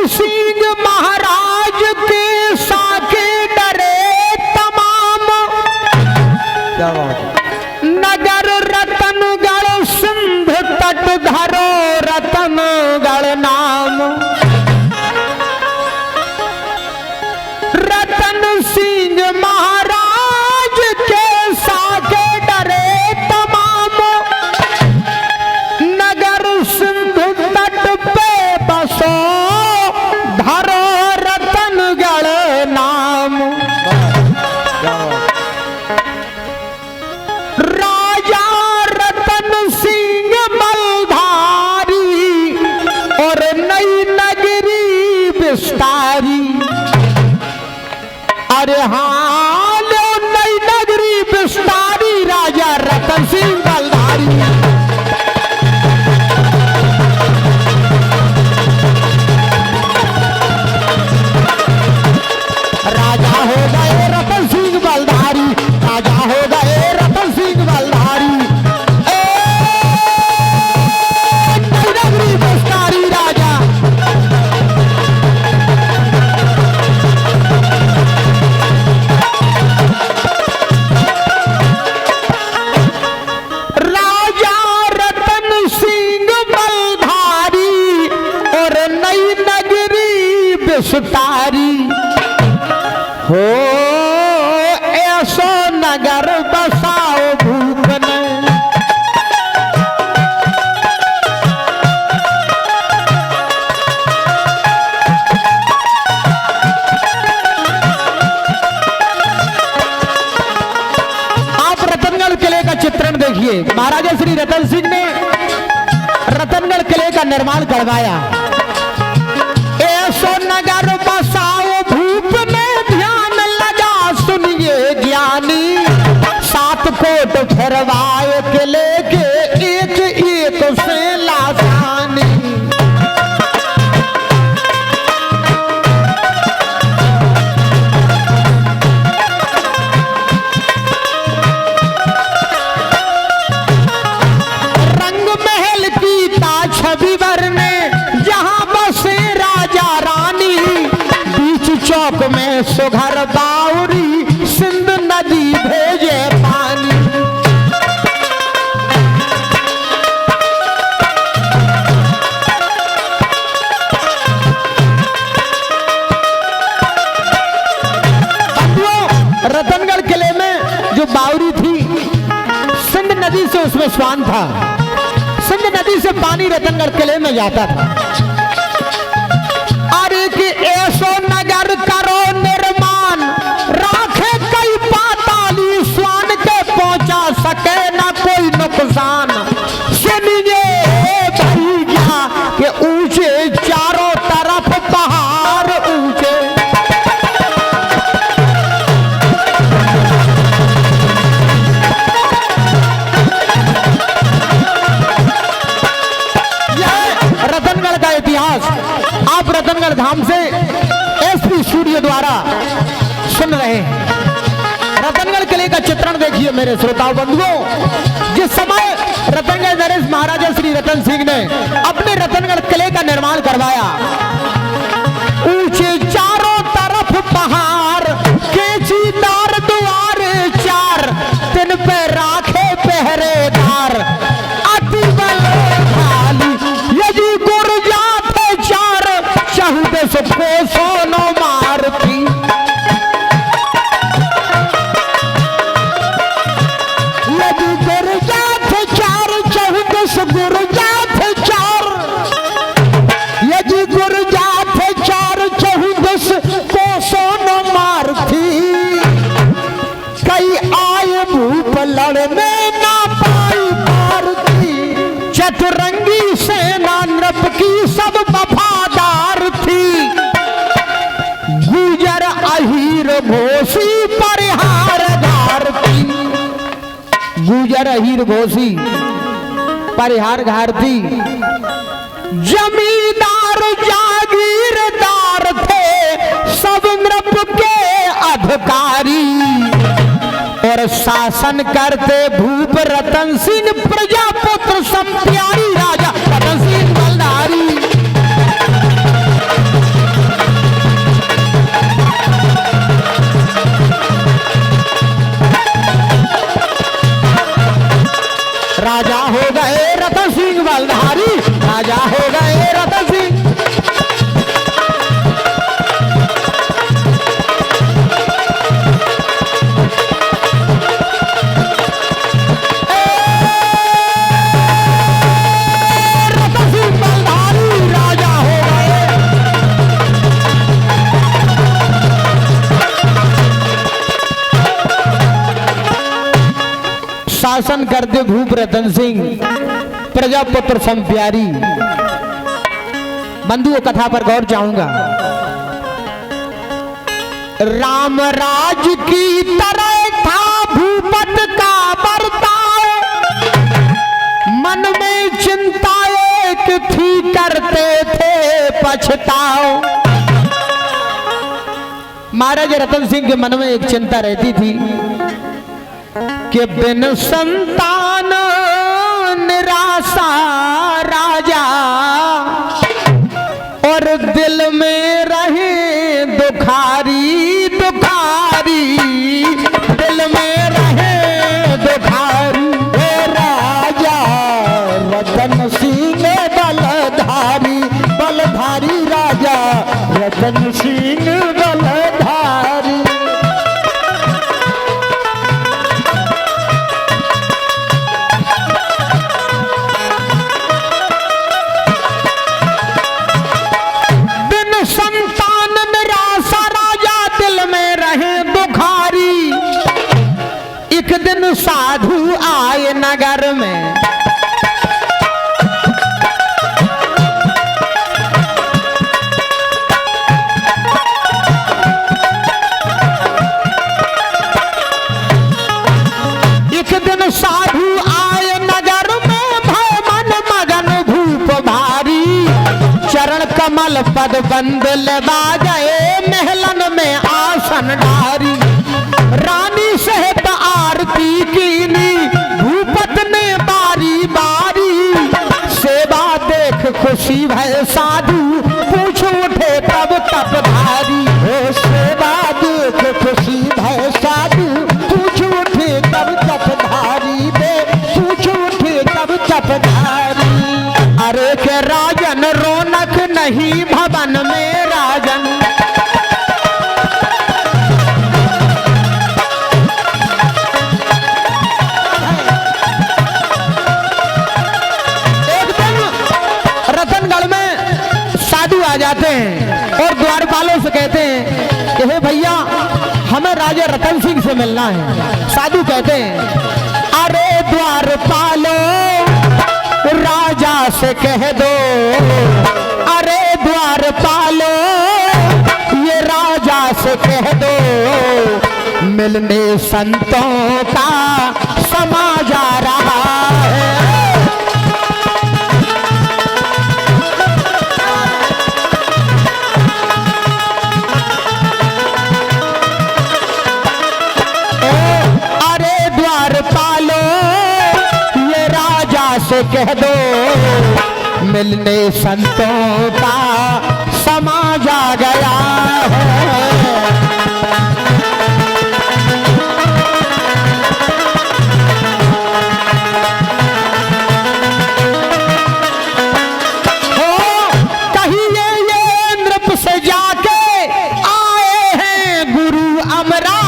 सिंह महाराज के साके डरे तमाम। क्या बात है। नगर रतनगढ़ सिंध तट धरो रतनगढ़ नाम। रतन सिंह महाराज के साके डरे तमाम। नगर सिंध तट पे बसो धरो रतनगढ़ नाम। राजा रतन सिंह मलधारी और नई नगरी विस्तारी। अरे हाँ लो नई नगरी विस्तारी राजा रतन सिंह मलधारी। राजा हो गए रतन सिंह बलधारी। राजा हो गए रतन सिंह बलधारी। नई नगरी विस्तारी राजा। राजा रतन सिंह बलधारी और नई नगरी विस्तारी। हो ऐसो नगर बसाओ भूप ने। आप रतनगढ़ किले का चित्रण देखिए। महाराजा श्री रतन सिंह ने रतनगढ़ किले का निर्माण करवाया। ऐसो नगर बसाओ भूप ने ध्यान लगा सुनिए ज्ञानी। 7 कोट फिरवाए किले के एक एक से लासानी। रंग महल की ताज छवि बरने जहां बसे राजा रानी। बीच चौक में सुघर बाउरी सिंध नदी भेजे पानी। रतनगढ़ किले में जो बाउरी थी सिंध नदी से उसमें स्वान था। सिंध नदी से पानी रतनगढ़ किले में जाता था। अरे कि ऐसो नगर करो निर्माण राखे कई पाताली स्वान के पहुंचा सके ना कोई नुकसान। सुनिए भैया के ऊंचे चारों तरफ पहाड़ ऊंचे। रतनगढ़ का इतिहास आप रतनगढ़ धाम से एसपी स्टूडियो द्वारा सुन रहे हैं। रतनगढ़ किले का चित्रण देखिए मेरे श्रोताओं बंधुओं। जिस समय रतनगढ़ नरेश महाराजा श्री रतन सिंह ने अपने रतनगढ़ किले का निर्माण करवाया। ऊंचे चारों तरफ पहाड़ केचीदार द्वार 4 दिन पे राखे पहरेदार। अति बलशाली यदि गुर्जा थे 4 चहुदस को सोनो मारती। यदि गुर्जा थे 4 चहुदस गुर्जा थे 4। यदि गुर्जा थे 4 चहुदस को सोनो मारती। कई आए भूप लड़ने ना पाई मारती। चतुरंगी सेना नृप की सब वफादार थी। गुजर अहीर घोसी परिहारगार थी। गुजर अहीर घोसी परिहारगार थी। जमींदार जागीरदार थे सब नृप के अधिकारी। और शासन करते भूप रतन सिंह प्रजापुत्र सम प्यारी राजा रतन सिंह बलधारी। शासन करते भूप रतन सिंह प्रजापुत्र सम प्यारी। बंधुओं कथा पर गौर चाहूंगा। राम राज की तरह था भूपत का बर्ताव, मन में चिंता एक थी करते थे पछताओ। महाराज रतन सिंह के मन में एक चिंता रहती थी कि बिन संतान निराशा राजा, और दिल में रहे दुखारी दुखारी, दिल में रहे दुखारी। राजा रतन सिंह बलधारी, बलधारी राजा रतन सिंह बलधारी। साधु आए नगर में, एक दिन साधु आए नगर में, भय मन मगन भूप भारी। चरण कमल पद बंद लगा गए, महलन में आसन डारी। रानी सहित आरती कीनी, भूपत ने बारी बारी। सेवा देख खुशी भय साधु, पूछ उठे तब तपधारी। सेवा देख खुशी भय साधु, पूछ उठे तब तपधारी। पूछ उठे तब तपधारी। अरे के राजन रौनक नहीं भवन में राजन, जाते हैं और द्वारपालों से कहते हैं कि हे भैया हमें राजा रतन सिंह से मिलना है। साधु कहते हैं अरे द्वारपालों राजा से कह दो, अरे द्वारपालों ये राजा से कह दो, मिलने संतों का समा जा रहा है। से कह दो, मिलने संतों का समा जा गया है। कहिए ये नृप से जाके आए हैं गुरु अमरा,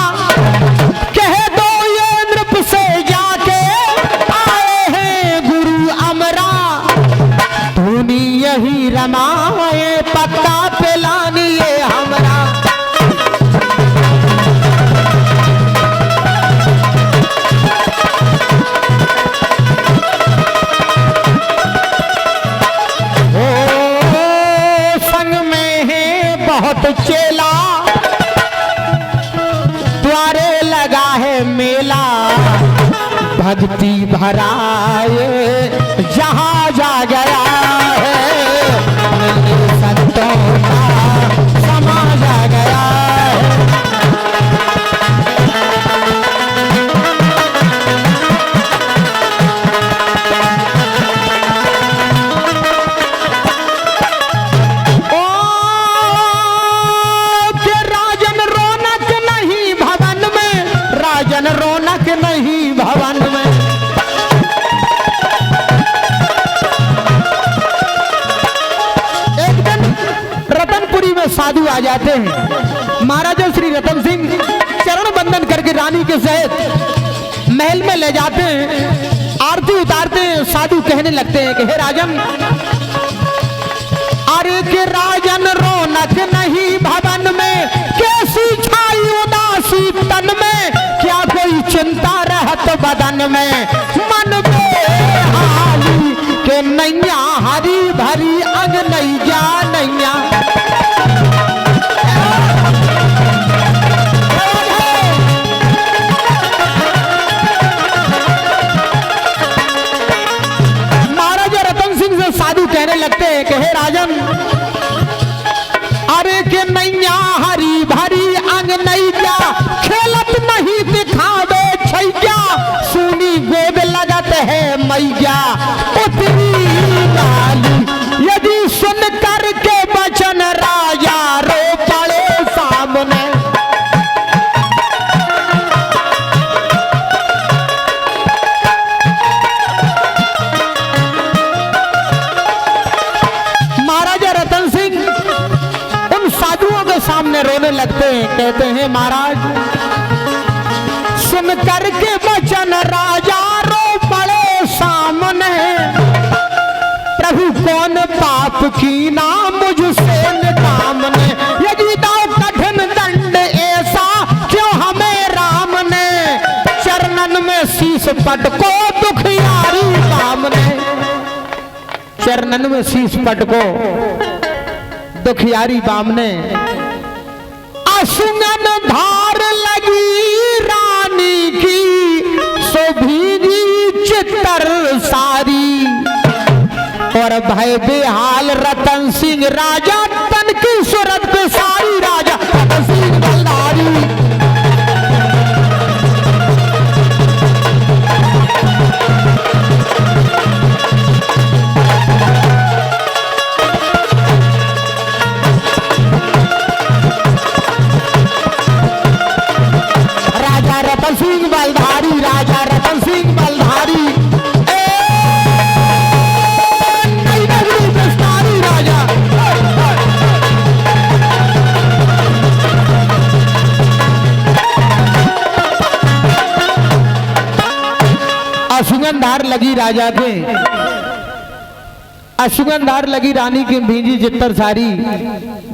कह दो ये नृप से जाके यही रमाए पत्ता पिलानिए हमरा। ओ संग में है बहुत चेला, द्वारे लगा है मेला। भक्ति भराए जहाँ जा गया है, संतों का समा जा गया है। ओ के राजन रौनक नहीं भवन में, राजन रौनक नहीं भवन में। साधु आ जाते हैं। महाराजा श्री रतन सिंह चरण बंदन करके रानी के सहित महल में ले जाते हैं। आरती उतारते हैं। साधु कहने लगते हैं कि हे राजन, अरे के राजन रौनक नहीं भवन में, कैसी छाई उदासी तन में, क्या कोई चिंता रहत बदन में मन बेहाली के नैया हरी भरी अंग नैया नैया। महाराजा रतन सिंह से साधु कहने लगते हैं कि हे राजन, अरे के नैया हरी भरी अंग नैया खेलत नहीं दिखावे छैया, सुनी गोद लगत है मैया उतरी लाली, यदि सुन कर के बचन राजा रो पड़े सामने। महाराजा रतन सिंह उन साधुओं के सामने रोने लगते हैं, कहते हैं महाराज सुन करके वचन राजा रो पड़े सामने, प्रभु कौन पाप की ना मुझसे काम ने, यदि दाव कठिन दंड ऐसा क्यों हमें राम ने, चरणन में शीश पटको दुखियारी काम ने, चरणन में शीश पटको दुखियारी बामने। असुगन धार लगी रानी की सो भीगी चित्तर सारी, और भय बेहाल रतन सिंह राजा तन की सूरत पे सारी, राजा रतन सिंह बलधारी। रतन सिंह बलधारी, राजा रतन सिंह बलधारी, नई नगरी दस्तारी राजा। असुगंधार लगी राजा के, असुगंधार लगी रानी की भींजी चित्तर सारी,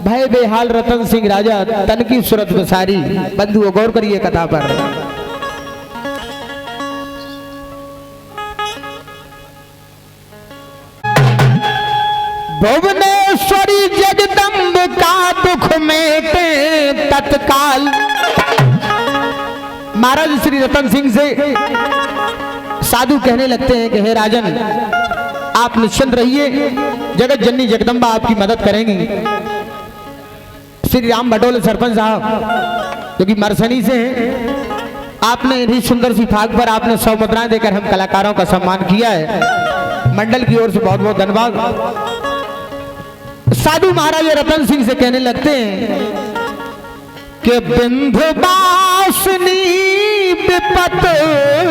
भय बेहाल रतन सिंह राजा तन की सूरत बसारी। बंधुओं गौर करिए कथा पर। भुवनेश्वरी जगदम्ब का दुख मेटे तत्काल। महाराज श्री रतन सिंह से साधु कहने लगते हैं कि हे राजन, आप निश्चिंत रहिए, जगत जननी जगदम्बा आपकी मदद करेंगी। श्री राम भटोले सरपंच साहब जो कि मरसनी से हैं, आपने इतनी सुंदर सी फाग पर आपने 100 मुद्राएं देकर हम कलाकारों का सम्मान किया है, मंडल की ओर से बहुत बहुत धन्यवाद। साधु महाराज रतन सिंह से कहने लगते हैं कि बिंधवासिनी विपत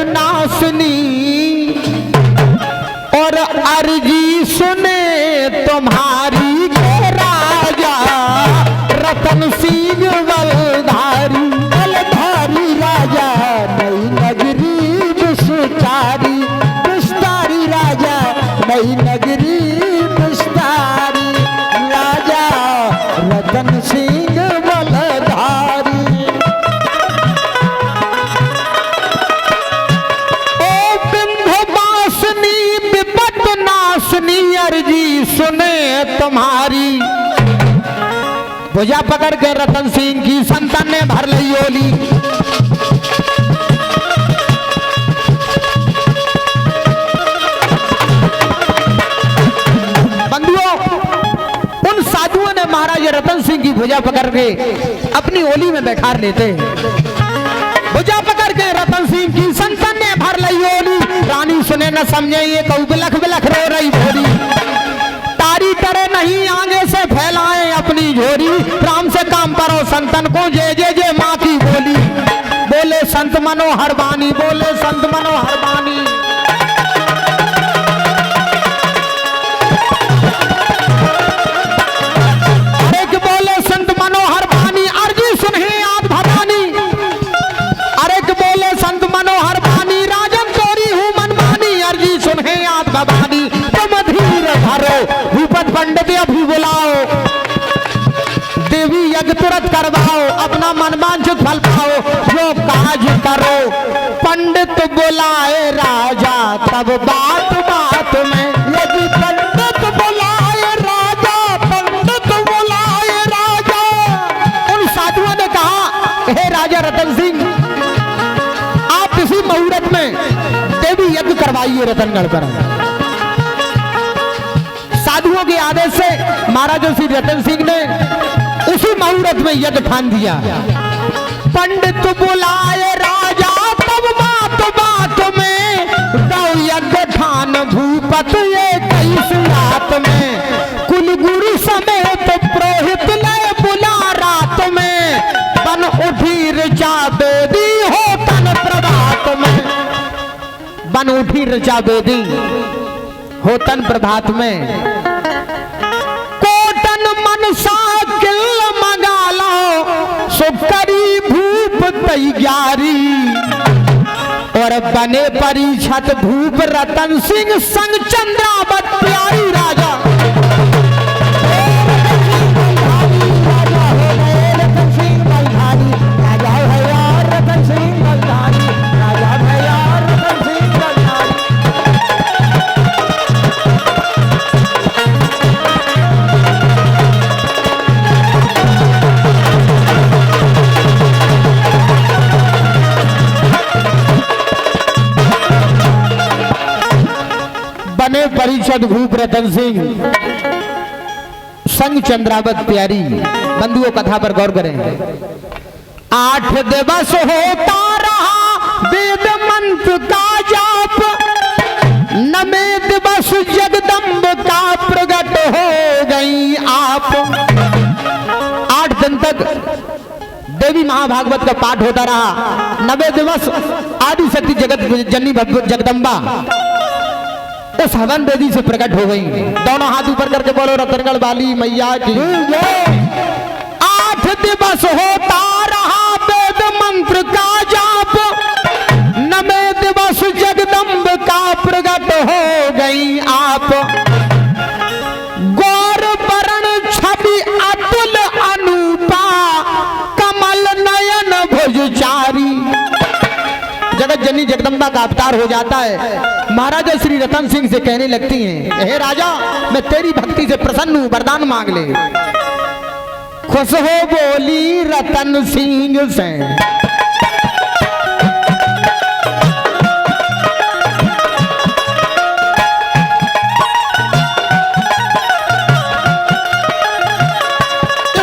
नासनी, और अर्जी सुने तुम्हारी के राजा रतन सिंह बलधारी। बलधारी राजा नई नगरी विस्तारी, विस्तारी राजा नई नगरी विस्तारी, राजा रतन सिंह बलधारी। ओ बिंधवासिनी विपत नासनी, अर्जी सुने तुम्हारी। भुजा पकड़ के रतन सिंह की संतान ने भर ली ओली। बंधुओं, उन साधुओं ने महाराज रतन सिंह की भुजा पकड़ के अपनी ओली में बैठार लेते हैं। भुजा पकड़ के रतन सिंह की संतान ने भर ली ओली। रानी सुने न समझे ये कहू बिलख बिलख रो रही भोली। तारी तरह नहीं आगे से फैलाए अपनी झोरी, राम से काम करो संतन को जय जय जय माँ की बोली। बोले संत मनोहर बानी, बोले संत मनोहर बानी। अरे बोले संत मनोहर बानी, अर्जी सुने याद भवानी। अरे बोले संत मनोहर बानी, राजन तोरी हूँ मनमानी। अर्जी सुने याद भवानी, तुम धीर धरो, भूपत पंडित अभी बुलाओ। देवी यज्ञ तुरंत करवाओ, अपना मनवांछित फल पाओ। जो काज करो पंडित बुलाए राजा तब बात बात में, यदि पंडित बुलाए राजा, पंडित बुलाए राजा। उन साधुओं ने कहा, हे राजा रतन सिंह, आप इसी मुहूर्त में देवी यज्ञ करवाइए रतनगढ़ पर। साधुओं के आदेश से महाराजा श्री रतन सिंह ने उसी मुहूर्त में यज्ञ ठान दिया। पंडित बुलाए राजा तब बात बात में, दौ यज्ञ ठान भूपत ये 21 रात में। कुल गुरु समेत पुरोहित ने बुला रात में, बन उठी ऋचा बेदी हो तन प्रभात में। बन उठी ऋचा बेदी हो तन प्रभात में। कोटन मनसा किल मंगा लो, सुकरी भूप तैयारी। और बने परीक्षत भूप रतन सिंह संग चंद्रावत प्यारी। राजा रतन सिंह बलधारी, राजा भैया रतन सिंह बलधारी, राजा भैया रतन सिंह बलधारी। बने परिषद भूप रतन सिंह संग चंद्रावत प्यारी। बंधुओं कथा पर गौर करें। 8 दिवस होता रहा वेद मंत्र का जाप, 9वें दिवस जगदम्ब का प्रकट हो गई आप। 8 दिन तक देवी महाभागवत का पाठ होता रहा। 9वें दिवस आदि शक्ति जगत जननी जगदम्बा उस हवन वेदी से प्रकट हो गई। दोनों हाथ ऊपर करके बोलो रतनगढ़ वाली मैया की। 8 दिवस होता रहा वेद मंत्र का जाप, 9वें दिवस जगदम्ब का प्रकट हो गई आप। गौर वरण छवि अतुल अनुपा, कमल नयन भुजचारी। जगत जननी जगदम्बा का अवतार हो जाता है। महाराजा श्री रतन सिंह से कहने लगती हैं, हे राजा मैं तेरी भक्ति से प्रसन्न हूं, वरदान मांग ले। खुश हो बोली रतन सिंह से,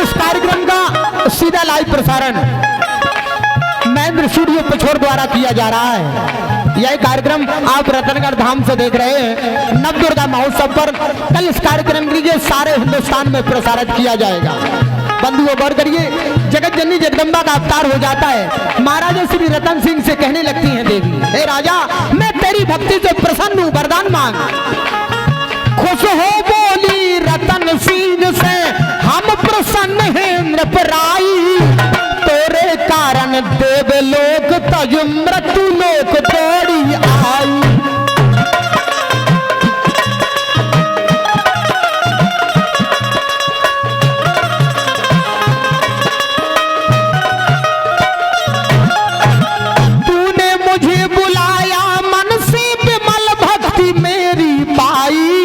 इस कार्यक्रम का सीधा लाइव प्रसारण महेंद्र स्टूडियो पिछोर द्वारा किया जा रहा है। यह कार्यक्रम आप रतनगढ़ धाम से देख रहे हैं। नव दुर्गा महोत्सव पर कल इस कार्यक्रम के लिए सारे हिंदुस्तान में प्रसारित किया जाएगा। बंधुओं गौर करिए, जगत जननी जगदम्बा का अवतार हो जाता है। महाराजा श्री रतन सिंह से कहने लगती हैं देवी, हे राजा मैं तेरी भक्ति से प्रसन्न हूँ, वरदान मांग। खुश हो बोली रतन सिंह से, हम प्रसन्न हैं नृपराई। तेरे कारण देवलोक तज मृत्यु लोक दौड़ी आई। तूने मुझे बुलाया मन से विमल भक्ति मेरी पाई।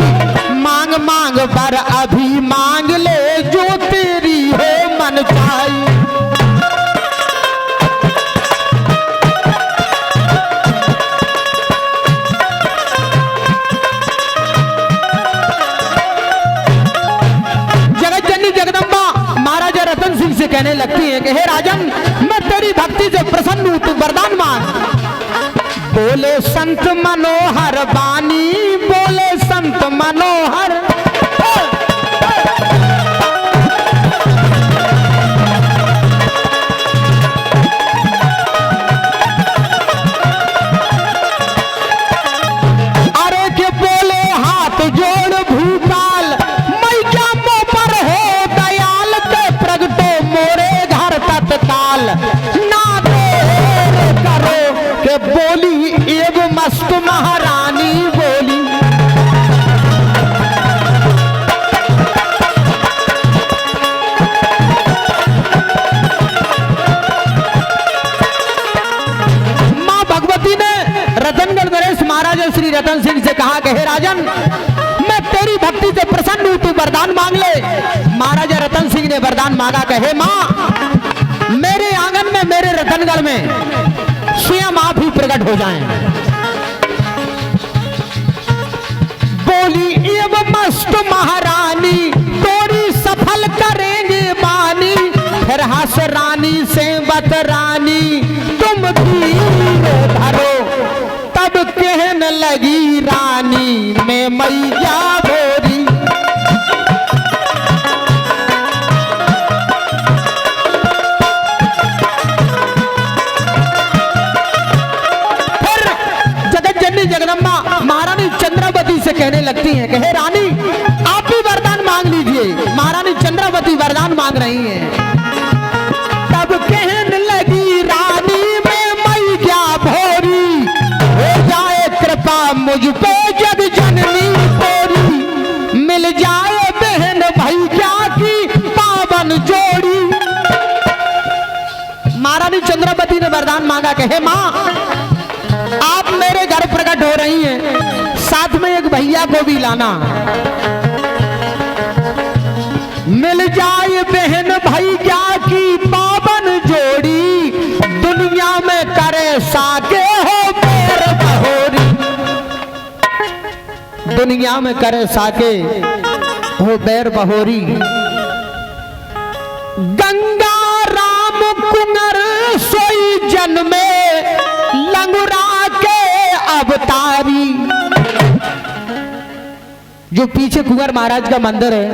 मांग मांग पर अभी मांग ले जो तेरी हो मन चाही। कहने लगती है कि हे राजन मैं तेरी भक्ति से प्रसन्न हूं, तू वरदान मांग। बोले संत मनोहर बानी, बोले संत मनोहर। अरे के बोले हाथ जोड़ भूपाल, मैं क्या मुंह पर हो दयाल के प्रगटो मोरे घर तत्काल। ना देर करो के बोली एव मस्त महारानी बोली। रतन सिंह से कहा कि हे राजन, मैं तेरी भक्ति से प्रसन्न हूं, तू वरदान मांग ले। महाराजा रतन सिंह ने वरदान मांगा कि हे मां, मेरे आंगन में, मेरे रतनगढ़ में स्वयं आप ही प्रकट हो जाएं। बोली एवं मस्त महारानी, तोरी सफल करेंगे बानी। फिर हंस रानी से बत रानी, तुम धीरे धरो। तब कहने लगी रानी, मैं मैया भोरी। फिर जगत जननी जगदम्बा महारानी चंद्रावती से कहने लगती हैं कि हे रानी, आप भी वरदान मांग लीजिए। महारानी चंद्रावती वरदान मांग रही हैं। तब कहने लगी रानी, मैं मैया भोरी, हो जाए कृपा मुझ पे जग जननी तोरी। मिल जाए बहन भैया की पावन जोड़ी। महारानी चंद्रावती ने वरदान मांगा कि हे मां, आप मेरे घर प्रकट हो रही हैं, साथ में एक भैया को भी लाना। मिल जाए बहन भैया की पावन जोड़ी, दुनिया में करे साके हो बैर बहोरी। दुनिया में करे साके हो बैर बहोरी। गंगा राम कुंवर सोई जन्मे, लंगुरा के अवतारी। जो पीछे कुंवर महाराज का मंदिर है,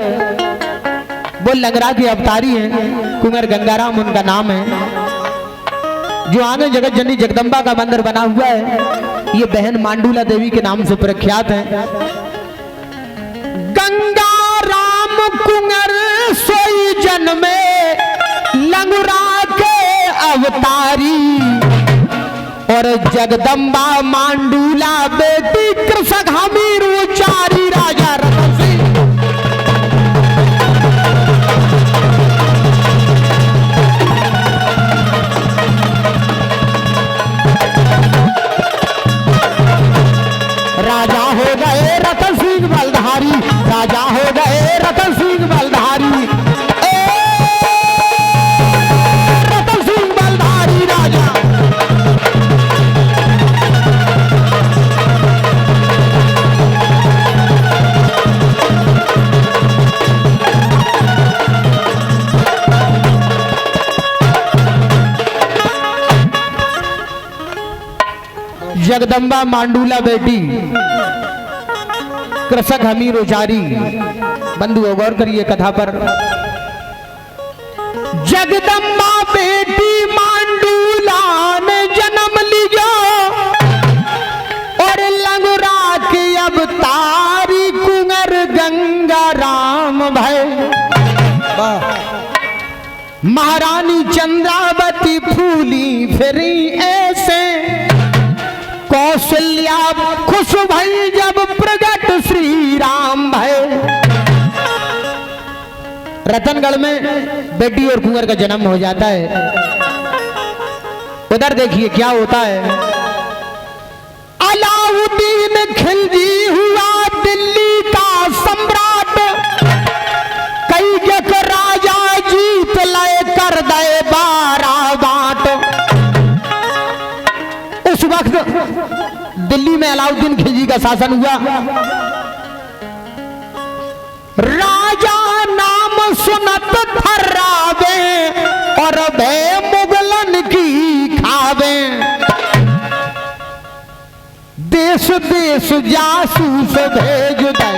वो लंगरा के अवतारी हैं, कुंवर गंगाराम उनका नाम है। जो आगे जगत जननी जगदम्बा का मंदिर बना हुआ है, ये बहन मांडूला देवी के नाम से प्रख्यात है। गंगा राम कुंवर सोई जन्मे, लंगुरा के अवतारी। और जगदम्बा मांडूला बेटी कृषघामी रूचारी। राजा रतन सिंह राजा हो गए रतन सिंह बलधारी, राजा हो गए रतन सिंह बलधारी। रतन सिंह बलधारी राजा। जगदम्बा मांडूला बेटी कृषक हमी रोचारी। बंधु गौर करिए कथा पर। जगदम्बा बेटी मांडूला ने जन्म लिया, और लंगुरा के अवतारी कुंवर गंगा राम भय। महारानी चंद्रावती फूली फिरी ऐसे, कौशल्या खुश भई जब प्रगट श्री राम भय। रतनगढ़ में बेटी और कुंवर का जन्म हो जाता है। उधर देखिए क्या होता है। अलाउद्दीन खिलजी हुआ दिल्ली का सम्राट, कई जग राजा जीत लय कर दे 12 बाट। उस वक्त दिल्ली में अलाउद्दीन खिलजी का शासन हुआ। राजा नाम सुनत थर्रावे, और भय मुगलन की खावे। देश देश जासूस भेज दे,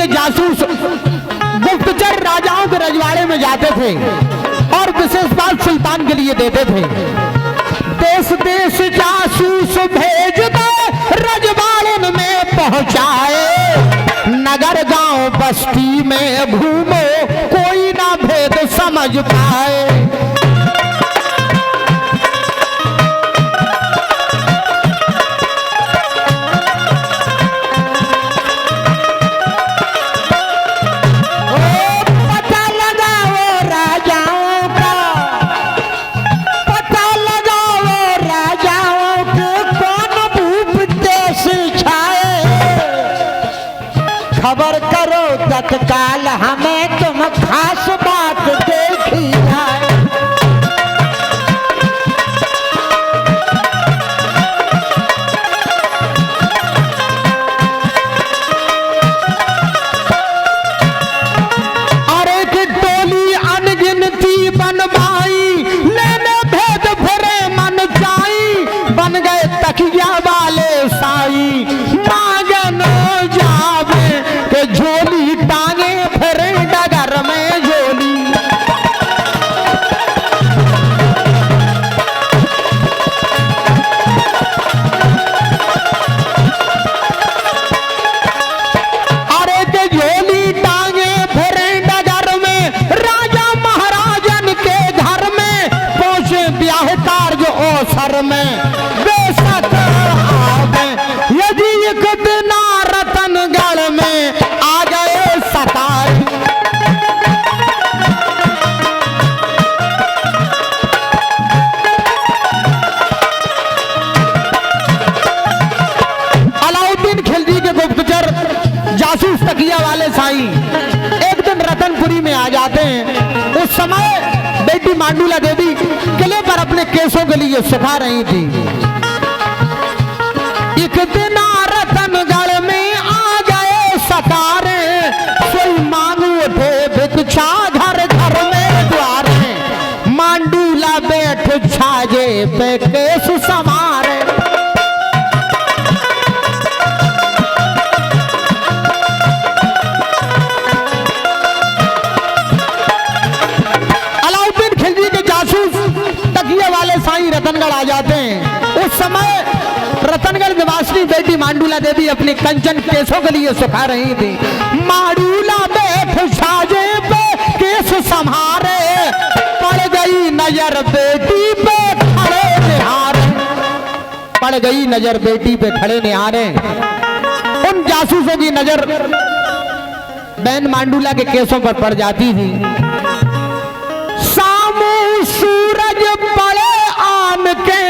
जासूस गुप्तचर राजाओं के रजवाड़े में जाते थे और विशेष बात सुल्तान के लिए देते थे। देश देश जासूस भेज दे, रजवाड़न में पहुंचाए। नगर गांव बस्ती में घूमो, कोई ना भेद समझ पाए। काल हमें तुम खास बात देखी जाए। अरे कि टोली अनगिनती बनवाई, लेने भेद फिरे मन जाई, बन गए तकिया वाले साई, मांगन जावे के झोली टांगे फिरे डगर में झोली। अरे के झोली टांगे फिरे डगर में, राजा महाराजन के घर में पहुंचे ब्याह कार्य अवसर में, बेशक आवे यदि एक दिन रतनगढ़ में आ गए सताई। अलाउद्दीन खिलजी के गुप्तचर जासूस तकिया वाले साईं एक दिन रतनपुरी में आ जाते हैं। उस समय बेटी मांडूला देवी किले पर अपने केसों के लिए सुखा रही थी। एक दिन रतनगढ़ में आ गए सतारे, सोई मांगू उठे भिक्षा घर घर में द्वारे, मांडूला बैठ छाजे पे केस समारे। अलाउद्दीन खिलजी के जासूस तकिया वाले साईं रतनगढ़ आ जाते हैं। उस समय रतनगढ़ निवासी बेटी मांडूला देवी अपने कंचन केसों के लिए सुखा रही थी। मांडूला बैठ छाजे पे केस संभारे, पड़ गई नजर बेटी पे खड़े निहारे, पड़ गई नजर बेटी पे खड़े निहारे। उन जासूसों की नजर बहन मांडूला के केसों पर पड़ जाती थी। सामू सूरज पड़े आम के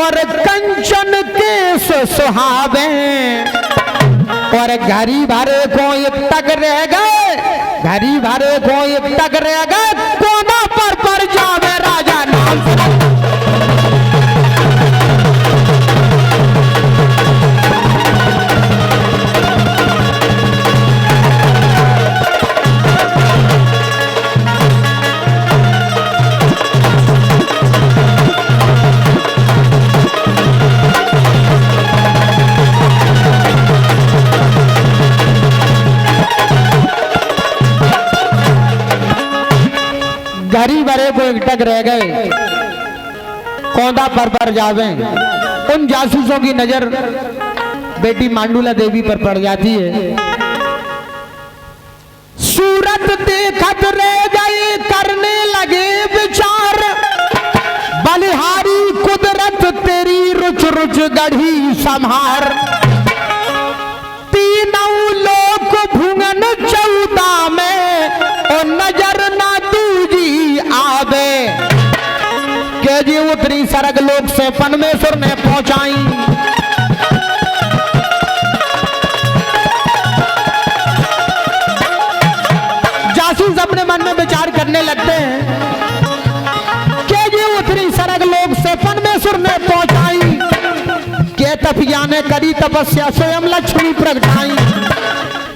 और कंचन केस सुहावे, और घड़ी भरे को एक तक रह गए, घड़ी भरे को एक तक रह गए, कोना पर जावे राजा नाम से। घड़ी भरे को एकटक रह गए, कौंदा पर जावे। उन जासूसों की नजर बेटी मांडूला देवी पर पड़ जाती है। सूरत देखत रह गए, करने लगे विचार, बलिहारी कुदरत तेरी रुच रुच गढ़ी संहार। तीनों लोक भुवन 14 में, और नजर ना दूजी आवे, के जी उतरी सरग लोक से परमेश्वर ने पहुंचाई। जासूस अपने मन में विचार करने लगते हैं कि जी उतरी सरग लोक से परमेश्वर ने पहुंचाई, के तपिया ने करी तपस्या स्वयं लक्ष्मी प्रगटाई।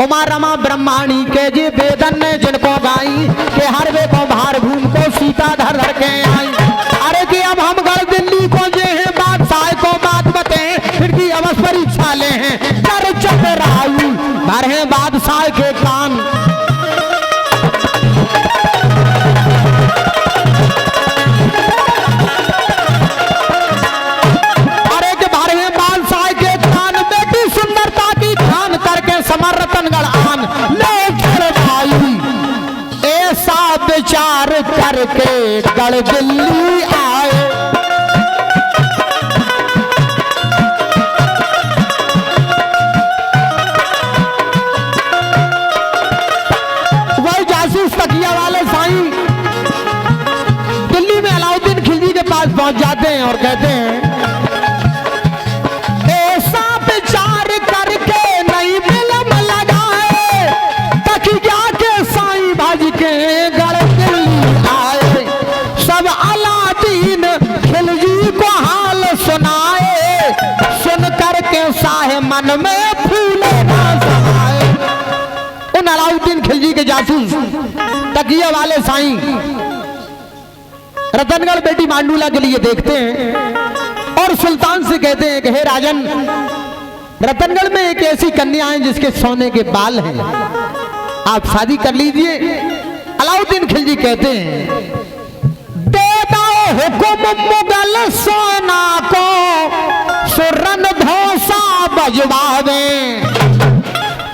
उमा रमा ब्रह्माणी के जी वेदन ने जिनको गाई, के हर वे को भार भूम को सीता धर धर के आई। अरे कि अब हम गढ़ दिल्ली को जे हैं, बादशाह को बात बते, फिर की अवश्य परीक्षा ले हैं, कर चतराई भर हैं बादशाह के कान। अरे कि भर हैं बादशाह के कान, बेटी सुंदरता की खान करके समर रतनगढ़ आन ले चढ़ाई। ऐसा विचार करके गढ़ दिल्ली आए। वही जासूस तकिया वाले साईं दिल्ली में अलाउद्दीन खिलजी के पास पहुंच जाते हैं और कहते हैं, ऐसा विचार करके नहीं विलंब लगाए, मन में फूले ना समाए। उन अलाउद्दीन खिलजी के जासूस तकिया वाले साईं रतनगढ़ बेटी मांडूला के लिए देखते हैं और सुल्तान से कहते हैं कि हे राजन, रतनगढ़ में एक ऐसी कन्या है जिसके सोने के बाल हैं, आप शादी कर लीजिए। अलाउद्दीन खिलजी कहते हैं दे दो हुक्म मुगल सोना को सुरन धोसा बजवावे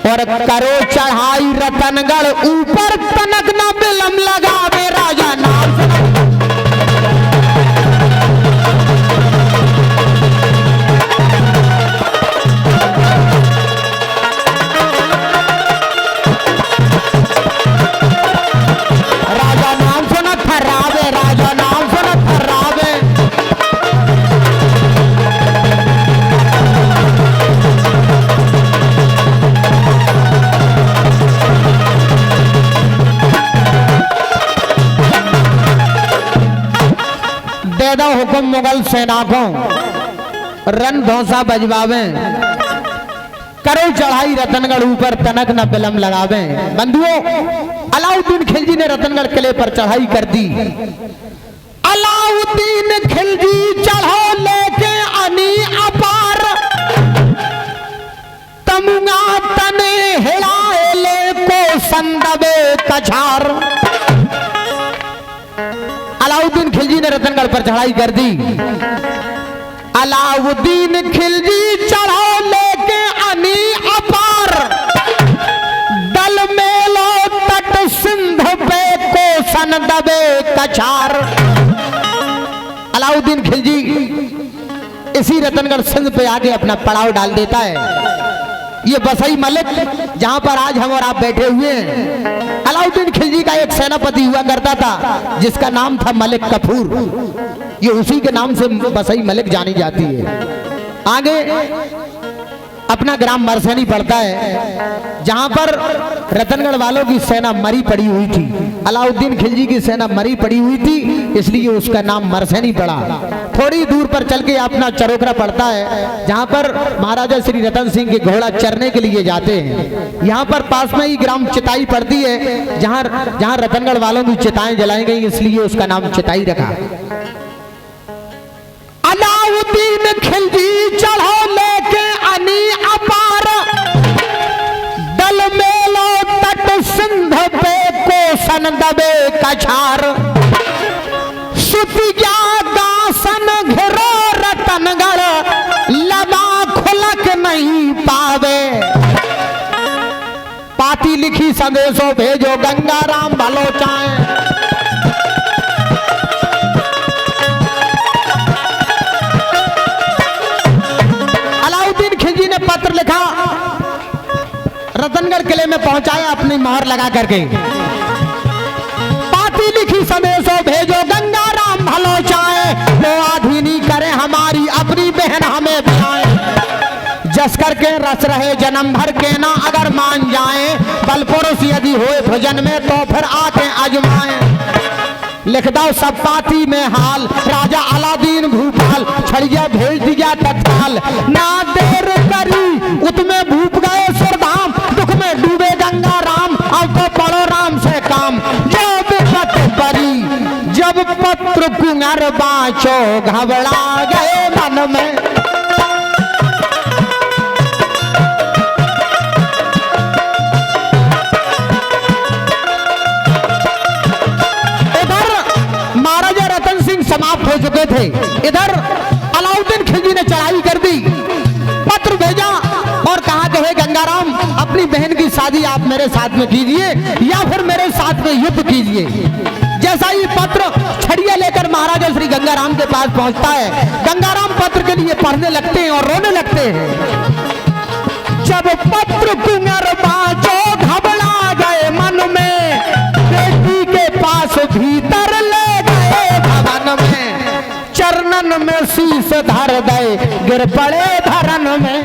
और करो चढ़ाई रतनगढ़ ऊपर तनक न बिलम लगावे। राजा नाम हुक्म मुगल सेना को रन धौसा बजवावे करो चढ़ाई रतनगढ़ ऊपर तनक न बिलम लगावे। बंधुओं, अलाउद्दीन खिलजी ने रतनगढ़ किले पर चढ़ाई कर दी। अलाउद्दीन खिलजी चढ़ो लेके अनी अपार तमुंगा तने हिलाए ले को संदबे कछार। अलाउद्दीन खिलजी ने रतनगढ़ पर चढ़ाई कर दी। अलाउद्दीन खिलजी चढ़ो लेके अनी अपार दल मेलो तट सिंध पे को संदबे कछार। अलाउद्दीन खिलजी इसी रतनगढ़ सिंध पे आके अपना पड़ाव डाल देता है। ये बसई मलिक जहां पर आज हम और आप बैठे हुए हैं, अलाउद्दीन खिलजी का एक सेनापति हुआ करता था जिसका नाम था मलिक कफूर। ये उसी के नाम से बसई मलिक जानी जाती है। आगे अपना ग्राम मरसनी पड़ता है जहां पर रतनगढ़ वालों की सेना मरी पड़ी हुई थी। अलाउद्दीन खिलजी की सेना मरी पड़ी हुई थी, इसलिए उसका नाम मरसनी पड़ा। थोड़ी दूर पर चल के अपना चरोकरा पड़ता है जहां पर महाराजा श्री रतन सिंह के घोड़ा चरने के लिए जाते हैं। यहाँ पर पास में ही ग्राम चिताई पड़ती है जहां रतनगढ़ वालों की चिताएं जलाई गई, इसलिए उसका नाम चिताई रखा। अलाउद्दीन खिलजी चढ़ो लेके अनी अपार दल मेलो तट सिंध पे को संदबे कछार। सुतिया गासन घिरो रतनगढ़ लबा खुलक नहीं पावे। पाती लिखी संदेशो भेजो गंगाराम भलो चाहे। पत्र लिखा, रतनगढ़ किले में पहुंचाया अपनी मोहर लगा करके। पाती लिखी संदेशो भेजो गंगाराम भलो चाहे, तो आधीनी करे हमारी अपनी बहन हमें बुलाए। जस करके रस रहे जन्म भर के ना अगर मान जाए, बल पुरुष यदि होए भोजन में तो फिर आके आजमाए। लिख दो सब पाती में हाल राजा अलादीन भूपाल, छड़िया भेज दिया तत्काल। ना देर करी उतमे भूप गए सुरधाम, दुख में डूबे गंगा राम, अब तो पढ़ो राम से काम। जब पत परी जब पत्र कुंवर बाँचो, घबरा गए मन में। समाप्त हो चुके थे। इधर अलाउद्दीन खिलजी ने चढ़ाई कर दी, पत्र भेजा और कहा कि हे गंगाराम, अपनी बहन की शादी आप मेरे साथ में कीजिए या फिर मेरे साथ में युद्ध कीजिए। जैसा ही पत्र छड़िया लेकर महाराजा श्री गंगाराम के पास पहुंचता है, गंगाराम पत्र के लिए पढ़ने लगते हैं और रोने लगते हैं। जब पत्र कुंवर बाँचो, घबरा गए मन में, बेटी के पास भीतर ले चरणन में शीश धर गए, गिर पड़े धरन में।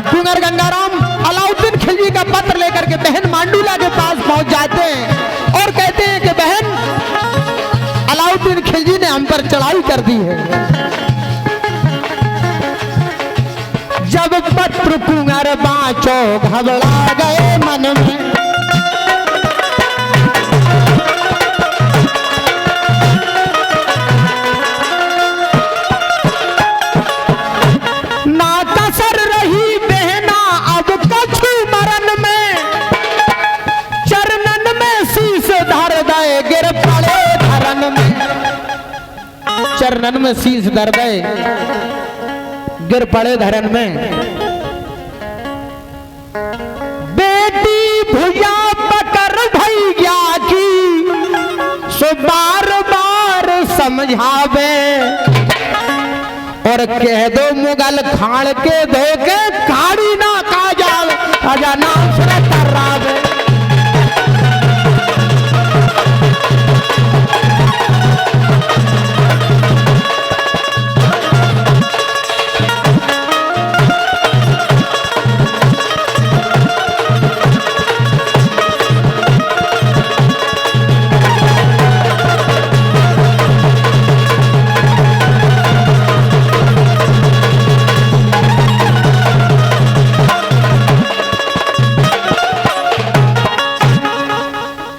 कुंवर गंगाराम अलाउद्दीन खिलजी का पत्र लेकर के बहन मांडूला के पास पहुंच जाते हैं और कहते हैं कि पर चढ़ाई कर दी है। जब पत्र कुंवर बाँचो घबरा गए मन में, ना कसर रही बहना अब कछु मरण में, चरणन में शीश धर गए गिर पड़े धरन में, चरणन में शीश धर गए गिर पड़े धरन में। बेटी भुजा पकड़ भैया की सो बार बार समझावे, और कह दो मुगल खाड़ के धोके खाड़ी ना खा जावे, आजा नाम से तर्रावे।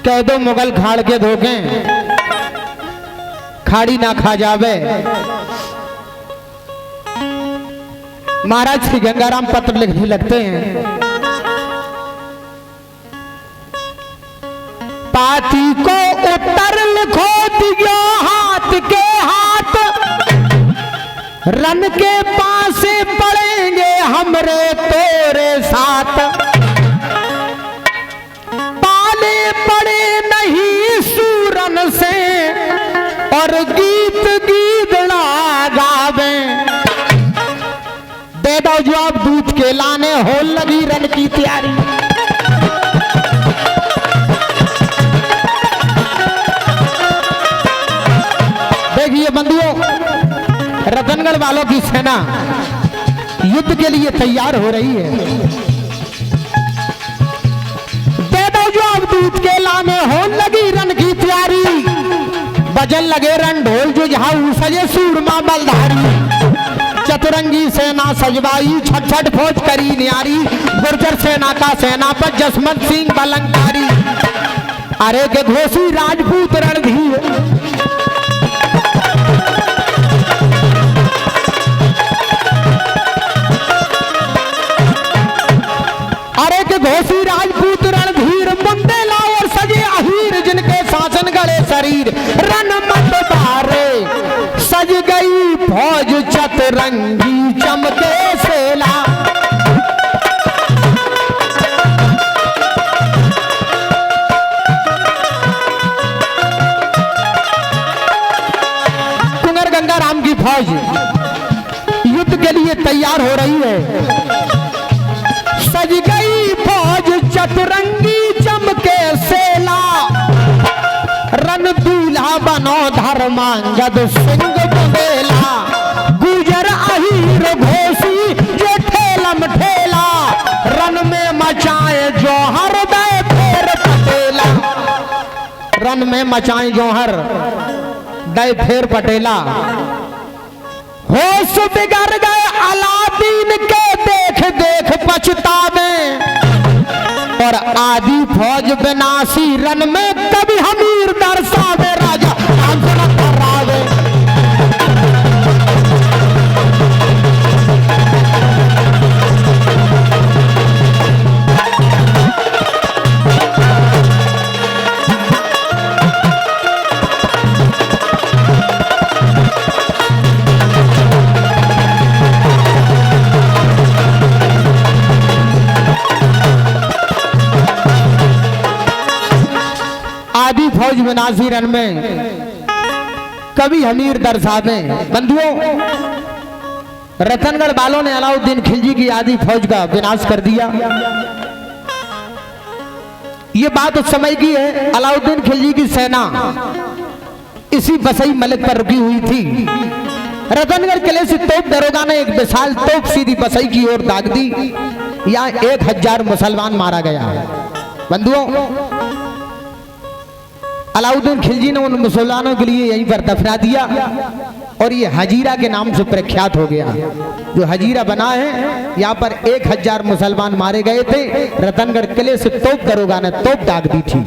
कह दो मुगल खाड़ के धोखे खाड़ी ना खा जावे। महाराज श्री गंगाराम पत्र लिखने लगते हैं, पाती को उत्तर लिखो दियो हाथ के हाथ, रन के पासे पड़ेंगे हमरे तेरे साथ, पड़े नहीं सूरन से और गीत गीतड़ा गावे। दे दो जवाब दूध के लाने हो लगी रन की तैयारी। देखिए बंधुओं, रतनगढ़ वालों की सेना युद्ध के लिए तैयार हो रही है। जो अब दूध के लाने हो लगी रन की तैयारी, बजन लगे रन ढोल जो झाऊ सजे सूरमा बलधारी, चतुरंगी सेना सजवाई छठ छठ फौज करी न्यारी, गुर्जर सेना का सेनापति जसवंत सिंह बलंकारी, अरे के घोसी राजपूत रणधीर, अरे के घोसी राजपूत रणधीर, बुंदेला और सजे अहीर जिनके शासन गले शरीर, रन मत बारे सज गई फौज चतरंगी चमके सेला। कुंवर गंगाराम की फौज युद्ध के लिए तैयार हो रही है। सज गई फौज चतुरंगी चमके सेला, रन दूल्हा बनो धर्मांगद सिंह बंदेला, गुजर अहीर घोसी जो ठेलम ठेला, रन में मचाए जौहर दे फेर पटेला, रन में मचाए जौहर दे फेर पटेला। होश बिगड़ गए अलादीन के देख देख पछतावे, और आदि फौज बेनासी रन में कभी हमीर दर्शावे, राजा आंसना करावे। आदि फौज विनाशी रन में कभी हमीर दर्शावे। बंधुओं, रतनगढ़ वालों ने अलाउद्दीन खिलजी की आदि फौज का विनाश कर दिया। ये बात उस समय की है, अलाउद्दीन खिलजी की सेना इसी बसई मलिक पर रुकी हुई थी। रतनगढ़ किले से तोप दरोगा ने एक विशाल तोप सीधी बसई की ओर दाग दी। यहाँ 1000 मुसलमान मारा गया। बंधुओं, अलाउद्दीन खिलजी ने उन मुसलमानों के लिए यहीं पर दफना दिया और ये हजीरा के नाम से प्रख्यात हो गया। जो हजीरा बना है, यहाँ पर 1000 मुसलमान मारे गए थे। रतनगढ़ किले से तोप दरोगा ने तोप दाग दी थी।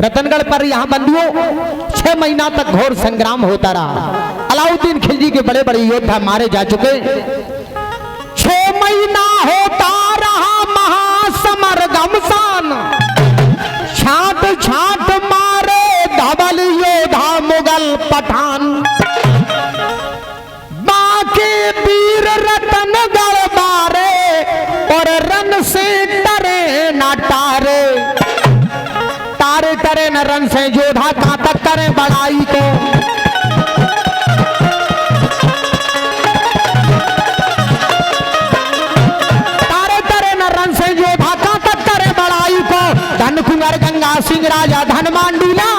रतनगढ़ पर यहाँ बंधुओं 6 महीना तक घोर संग्राम होता रहा। अलाउद्दीन खिलजी के बड़े बड़े योद्धा मारे जा चुके। 6 महीना होता रहा महासमर घमसान, छाट छाट मारे धवल योद्धा मुगल पठान। बाकी वीर रतनगढ़ बारे और रन से डरे न टारे। तारे टरे न रन से योद्धा कहां तक करें बड़ाई को। तारे टरे न रन से योद्धा कहां तक करें बड़ाई को। धन कुंवर गंगा सिंह राजा धन मांडूला,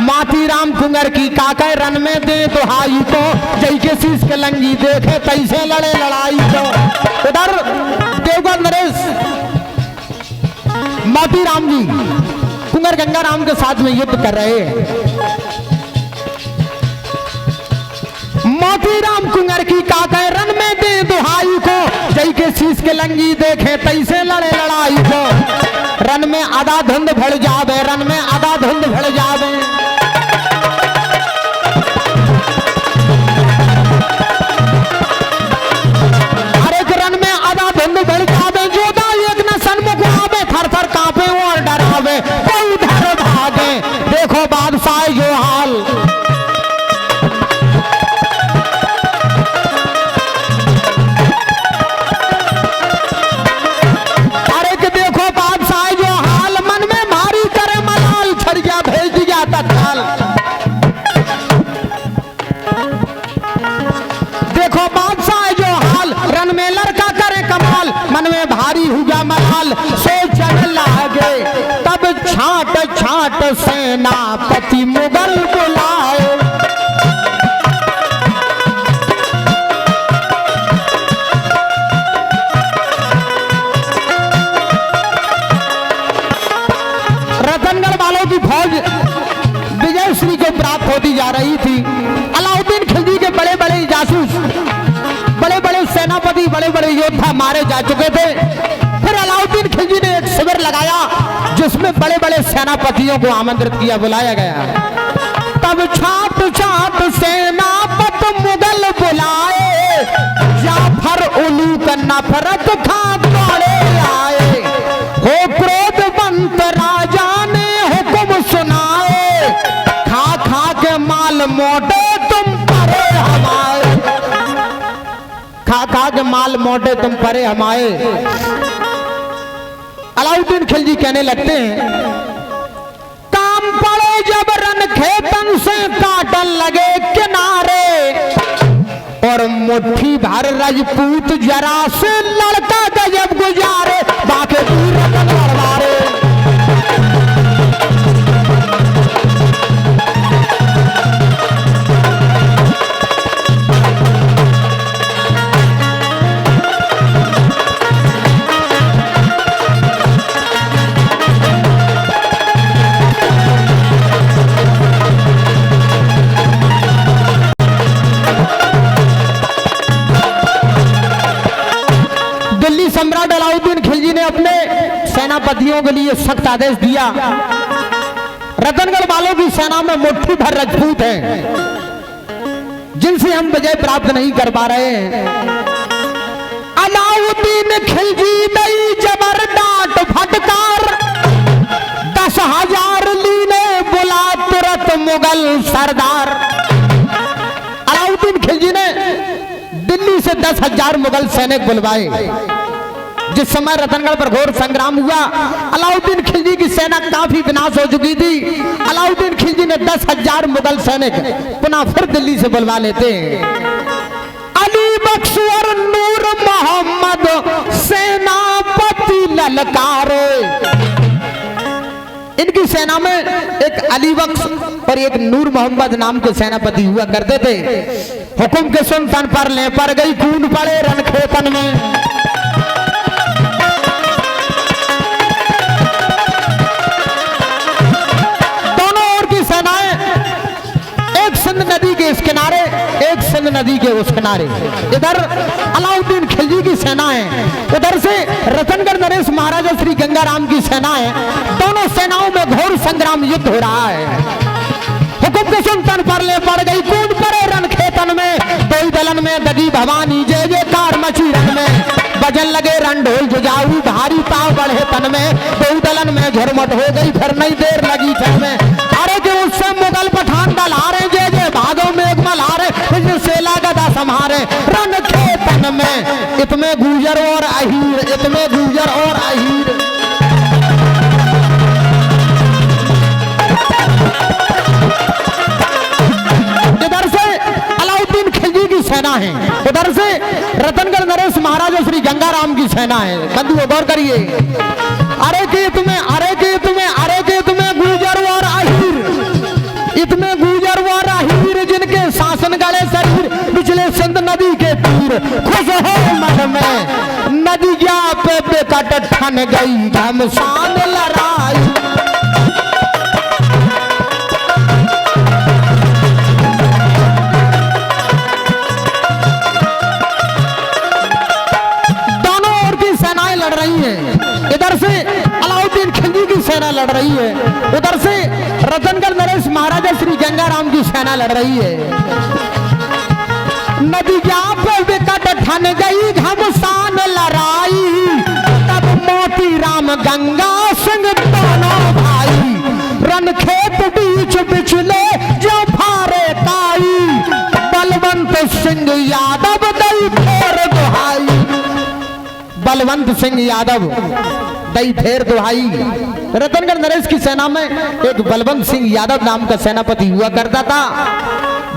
माती राम कुंवर की काके रन में दे दुहाई को। जय के शीश के लंगी देखे तैसे लड़े लड़ाई को। उधर देवगढ़ नरेश माती राम जी कुंवर गंगा राम के साथ में युद्ध कर रहे हैं। मोती राम कुंवर की काके रन में दे दुहाई को। जय के शीश के लंगी देखे तैसे लड़े लड़ाई को। रन में आधा धुंध भड़ जावे, रन में आधा धुंध भड़ जावे। हर एक रन में आधा धुंध भड़ जावे। जोधा एक न सन्मुख आवे, थर थर कांपे और डरावे। कोई उधर भागे देखो बादशाह जो हाल। देखो बादशाह जो हाल, रन में लड़का करे कमाल। मन में भारी हुआ मलाल, सोचने लागे तब छाट छाट सेनापति मुगल बुलाए। रतनगढ़ वालों की फौज विजय श्री को प्राप्त होती जा रही थी। अलाउद्दीन खिलजी के बड़े बड़े जासूस, बड़े बड़े सेनापति, बड़े बड़े योद्धा मारे जा चुके थे। फिर अलाउद्दीन खिलजी ने एक शिविर लगाया जिसमें बड़े बड़े सेनापतियों को आमंत्रित किया, बुलाया गया। तब छाट छाट सेनापत मुगल बुलाए। जाफर उलूक नफरत खा दौड़े आए। हो क्रोधवंत राजा ने हुक्म सुनाए। खा खा के माल मोटे तुम परे हमारे। खा खा के माल मोटे तुम परे हमारे। अलाउद्दीन खिलजी कहने लगते हैं, काम पड़े जब रन खेतन से काटन लगे किनारे। और मुट्ठी भर राजपूत जरा से लड़का गजब गुजारे। बाकी वीर रतनगढ़ वाले सम्राट अलाउद्दीन खिलजी ने अपने सेनापतियों के लिए सख्त आदेश दिया। रतनगढ़ वालों की सेना में मुट्ठी भर राजपूत हैं जिनसे हम विजय प्राप्त नहीं कर पा रहे हैं। अलाउद्दीन खिलजी नई जबर डांट फटकार। 10,000 लीने बुला तुरंत मुगल सरदार। अलाउद्दीन खिलजी ने दिल्ली से 10,000 मुगल सैनिक बुलवाए। जिस समय रतनगढ़ पर घोर संग्राम हुआ, अलाउद्दीन खिलजी की सेना काफी विनाश हो चुकी थी। अलाउद्दीन खिलजी ने 10,000 मुगल सैनिक पुनः फिर दिल्ली से बुलवा लेते हैं। अली बख्श और नूर मोहम्मद सेनापति ललकारे। इनकी सेना में एक अली बख्श और एक नूर मोहम्मद नाम के सेनापति हुआ करते थे। हुक्म के सुन तन पर ले पर गई खून पड़े रन खेतन में। के उस किनारे। इधर अलाउद्दीन खिलजी की सेना है, उधर से रतनगढ़ नरेश महाराजा श्री गंगाराम की सेना है। दोनों सेनाओं में घोर संग्राम युद्ध हो रहा है। हुकुम के सुल्तान पर ले पड़ गई, कूद पड़े रण खेतन में, दो दलन में दगी भवानी, जय जयकार मची रन में, बजन लगे रण ढोल जुजाऊ, भारी ताव बढ़े तन में, दो दलन में झुरमुट हो गई, फिर नहीं देर लगी छन में। अरे जो उससे मुगल पठान दल हारे, जय जय भागो मेघमल हारे, फिर सेला गदा संहारे रण खेतन में, इतने गुजर और अहीर, इतने गुजर और अहीर। इधर से अलाउद्दीन खिलजी की सेना है, उधर से रतनगढ़ नरेश महाराजा श्री गंगाराम की सेना है। बंधुओं गौर करिए, अरे के तुम्हें, अरे के तुम्हें, अरे के तुम्हें गुजर और अहीर, इतने गुजर और अहीर, जिनके शासन गले शरीर, पिछले सिंध नदी के तीर, खुश हो मन में नदिया पे बेकट ठन गई, घमसान लड़ाई। इधर से अलाउद्दीन खिलजी की सेना लड़ रही है, उधर से रतनगढ़ नरेश महाराजा श्री गंगाराम की सेना लड़ रही है। नदी पे विकट ठन गई, घमसान लड़ाई, तब मोती राम गंगा सिंह दोनों भाई, रन खेत बीच बिछले जो फारे काई, बलवंत सिंह यादव दई फेर दुहाई, बलवंत सिंह यादव दई फेर दुहाई। रतनगढ़ नरेश की सेना में एक बलवंत सिंह यादव नाम का सेनापति हुआ करता था।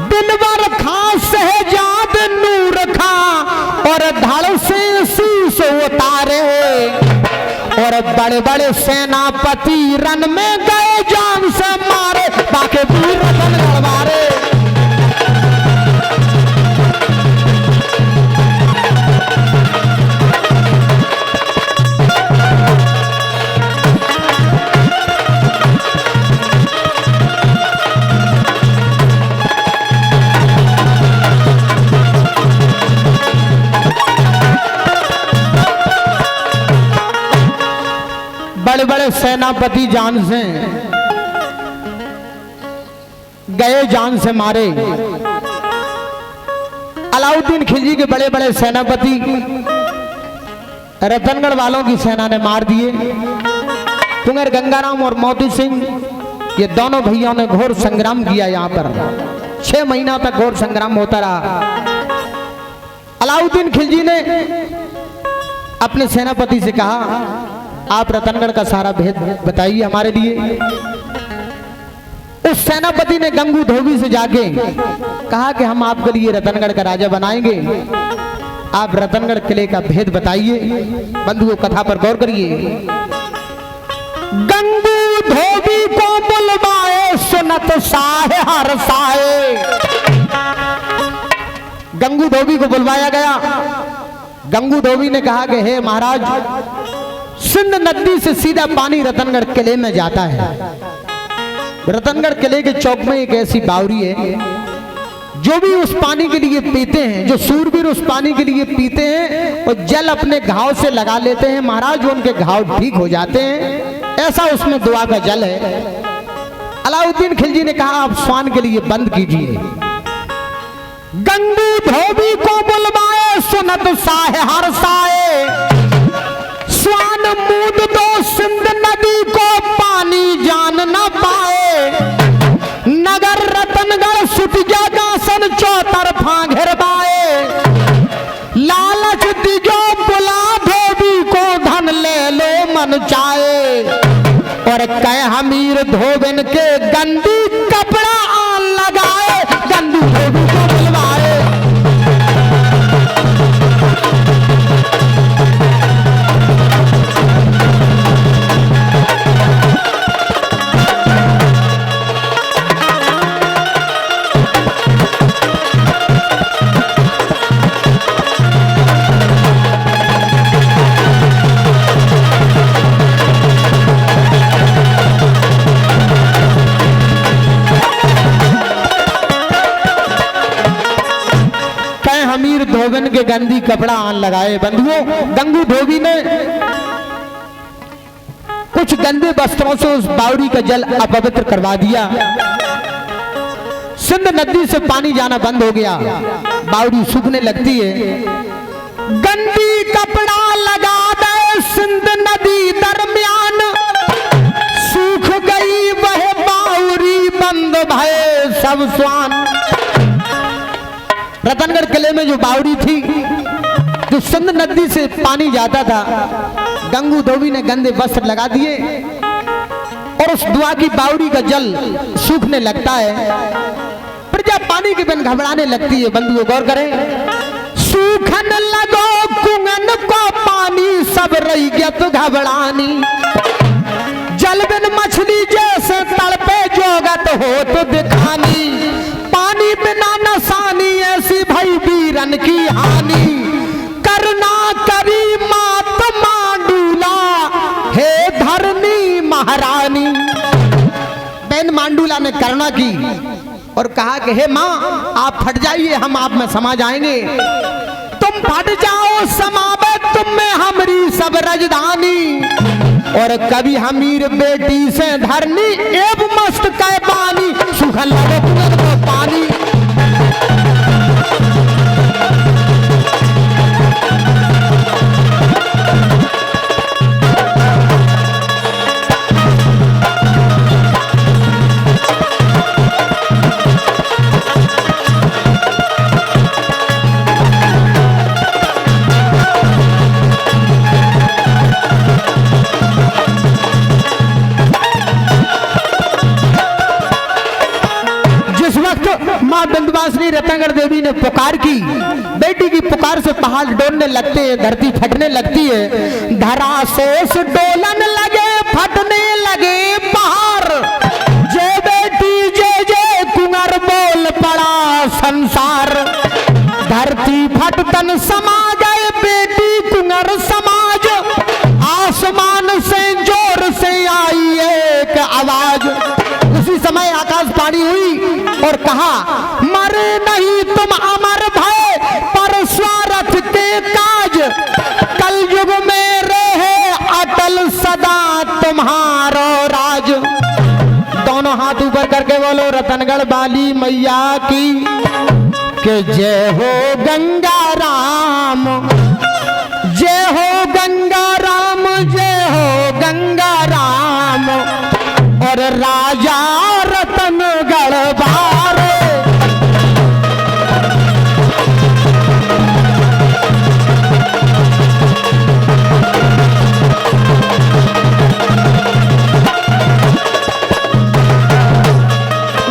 दिनवर खां शहजाद नूर खां और धड़ से शीश उतारे, और बड़े बड़े सेनापति रन में गए जान से मारे, बाके वीर रतनगढ़ मारे। बड़े बड़े सेनापति जान से गए, जान से मारे। अलाउद्दीन खिलजी के बड़े बड़े सेनापति रतनगढ़ वालों की सेना ने मार दिए। कुंवर गंगाराम और मोती सिंह, ये दोनों भैया ने घोर संग्राम किया। यहाँ पर 6 महीना तक घोर संग्राम होता रहा। अलाउद्दीन खिलजी ने अपने सेनापति से कहा, आप रतनगढ़ का सारा भेद बताइए हमारे लिए। उस सेनापति ने गंगू धोबी से जाके कहा कि हम आपके लिए रतनगढ़ का राजा बनाएंगे, आप रतनगढ़ किले का भेद बताइए। बंधुओं कथा पर गौर करिए। गंगू धोबी को बुलवाए, सुनत साहे हर साहे। गंगू धोबी को बुलवाया गया। गंगू धोबी ने कहा कि हे महाराज, सिंध नदी से सीधा पानी रतनगढ़ किले में जाता है। रतनगढ़ किले के चौक में एक ऐसी बावरी है, जो भी उस पानी के लिए पीते हैं, जो सूरवीर उस पानी के लिए पीते हैं और जल अपने घाव से लगा लेते हैं महाराज, उनके घाव ठीक हो जाते हैं। ऐसा उसमें दुआ का जल है। अलाउद्दीन खिलजी ने कहा, आप स्वान के लिए बंद कीजिए। गंगू धोबी को बुलवाए, सुनत साहे हर साए। स्वान मूद दो सिंध नदी को, पानी जान न पाए। नगर रतनगढ़ सुट जागासन, चौतरफा घेरवाए। लालच दिजो बुला धोबी को, धन ले लो मन चाहे। और कह हमीर धोबिन के, गंदी कपड़ा आन लगाए। गंदू धोबी को बुलवाए। गंदी कपड़ा आन लगाए। बंधुओं, गंगू धोबी ने कुछ गंदे वस्त्रों से उस बावड़ी का जल अपवित्र करवा दिया। सिंध नदी से पानी जाना बंद हो गया, बावड़ी सूखने लगती है। गंदी कपड़ा लगा दे सिंध नदी दरमियान, सूख गई वह बावड़ी, बंद भये सब स्वान। रतनगढ़ किले में जो बावड़ी थी, जो सिंध नदी से पानी जाता था, गंगू धोबी ने गंदे वस्त्र लगा दिए और उस दुआ की बावड़ी का जल सूखने लगता है। प्रजा पानी के बिन घबराने लगती है। बंधुओं गौर करें, सूखन लगो कुंगन को पानी, सब रही गया तो घबरानी। जल बिन मछली जैसे तड़पे, जोगत हो तो दिखानी। पानी बिना नसानी, ऐसी भई वीरन की हानि। करना करी मात मांडूला, हे धरनी महारानी। बहन मांडूला ने करना की और कहा कि हे माँ, आप फट जाइए, हम आप में समा जाएंगे। तुम फट जाओ, समावे तुम में हमारी सब राजधानी। और कभी हमीर बेटी से धरनी, एव मस्त कै पानी, सुखल लगे कुंगन को पानी। मां विंध्यवासिनी रतनगढ़ देवी ने पुकार की, बेटी की पुकार से पहाड़ डोलने लगते हैं, धरती फटने लगती है। धरा शेष डोलन लगे, फटने लगे पहाड़। जय बेटी जय जय कुंवर, बोल पड़ा संसार। धरती फटतन समा गए, बेटी कुंवर समाज। आसमान से जोर से आई एक आवाज। उसी समय आकाश पानी हुई और कहा, मरे नहीं तुम अमर भय, पर स्वार्थ के काज। कल युग में रहे अटल सदा तुम्हारो राज। दोनों हाथ ऊपर करके बोलो रतनगढ़ वाली मैया की, कि जय हो गंगा राम, जय हो गंगा राम, जय हो गंगा राम। और राजा रतनगढ़ बारे,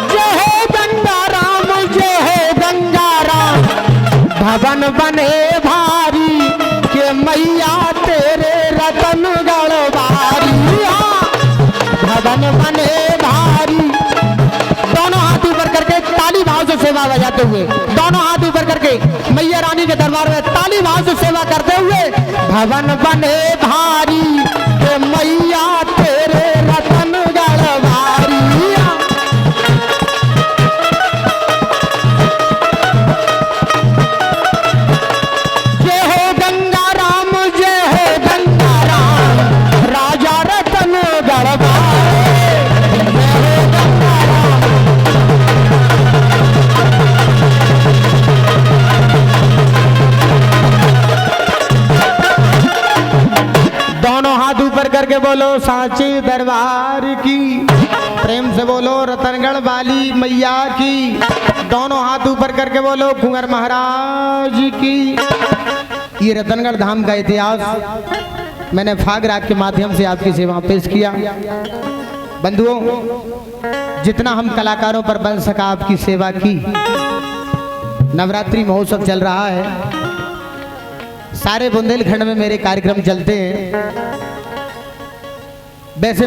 जय हो गंगा राम, जय हो गंगा राम। भवन बने भारी, के मैया तेरे रतनगढ़ बारी। भवन बने भारी। दोनों हाथ ऊपर करके ताली भाव से सेवा बजाते हुए, दोनों हाथ ऊपर करके मैया रानी के दरबार में ताली भाव से सेवा करते हुए, भवन बने भारी, के मैया तेरे रतनगढ़ भारी। जय हो गंगा राम, जय हो गंगा राम। राजा रतनगढ़ बारे, दोनों हाथ ऊपर करके बोलो सांची दरबार की। प्रेम से बोलो रतनगढ़ वाली मैया की। दोनों हाथ ऊपर करके बोलो कुंवर महाराज की। ये रतनगढ़ धाम का इतिहास मैंने फाग राग के माध्यम से आपकी सेवा पेश किया। बंधुओं, जितना हम कलाकारों पर बन सका आपकी सेवा की। नवरात्रि महोत्सव चल रहा है, सारे बुंदेलखंड में मेरे कार्यक्रम चलते हैं। वैसे